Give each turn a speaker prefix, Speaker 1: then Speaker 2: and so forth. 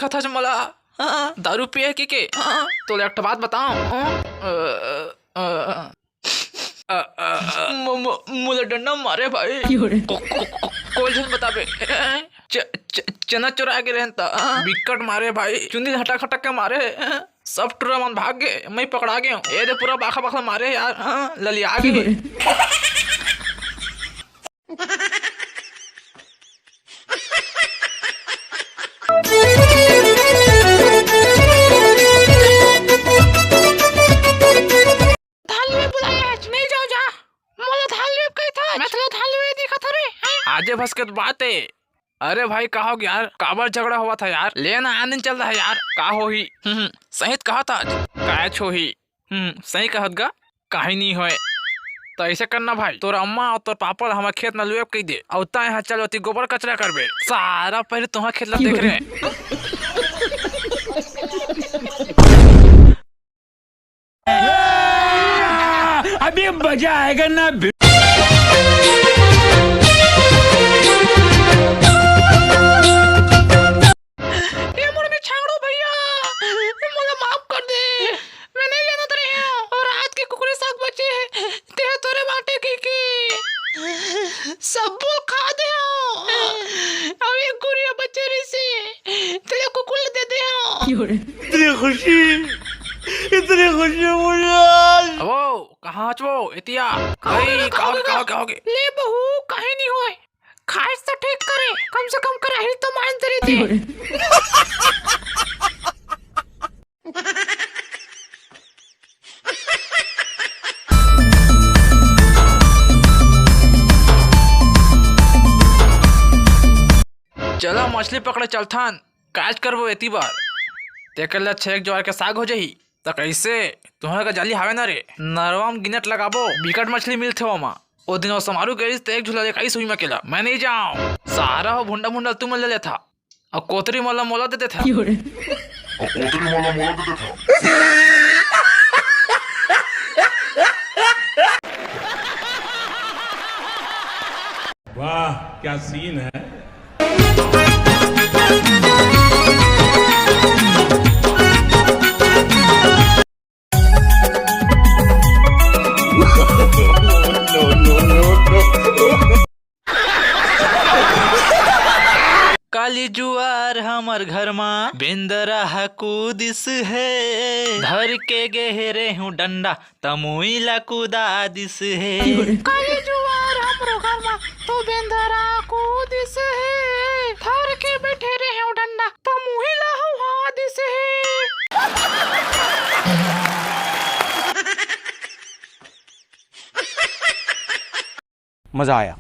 Speaker 1: देखा था मला दारू पिए के तो एक बात बताओ मुझे डंडा मारे भाई कोई जन बताबे चना चुरा के रहता बिकट मारे भाई चुंदी हटक हटक के मारे सब टुरा मन भाग गए मैं पकड़ा गया ये दे पूरा बाखा बाखा मारे यार ललिया गए आज बस के बात है। अरे भाई कहा हो यार काबर झगड़ा हुआ था यार लेना आने चल रहा है यार का हो ही सही कहा था कैच हो ही सही कहत गा कहीं नहीं होए तो ऐसे करना भाई तोर अम्मा और तोर पापा हमारे खेत में लुएब कही दे और यहाँ चलो ती गोबर कचरा करबे सारा पहले तुम्हारा खेत ला देख रहे
Speaker 2: अभी मजा आएगा ना।
Speaker 3: सब खा दे अब एक गुड़िया बच्चे से तेरे को कुल दे दे
Speaker 2: इतनी खुशी मुझे
Speaker 1: वो कहाँ वो इतिया कहीं कहोगे
Speaker 3: ले बहू कहीं नहीं होए खास तो ठीक करे कम से कम कराही तो मान तेरी थी
Speaker 1: चलो मछली पकड़े चलथान काज करबो एती बार तेकर ला 6 ज्वार के साग हो जाही तो कैसे तुम्हारे का जाली हावे ना रे नरवा में गिनट लगाबो बिकट मछली मिलथे ओमा ओ दिन समारू गई तो एक झूला ले कई सुई में केला मैं नहीं जाऊं सारा हो भुंडा भुंडा तुम ले लेता और कोतरी मोला मोला देते था
Speaker 2: वाह क्या सीन है।
Speaker 1: काली जुआर हमर घर में बेंदरा हकूदिस है धर के गहरे हूँ डंडा तमुई ला कुदा दिस है
Speaker 3: काली जुआर हमरो घर में तो बेंदरा हकूदिस है धर के बैठे रहे हूँ डंडा तमुई ला हादिस है।
Speaker 4: मजा आया।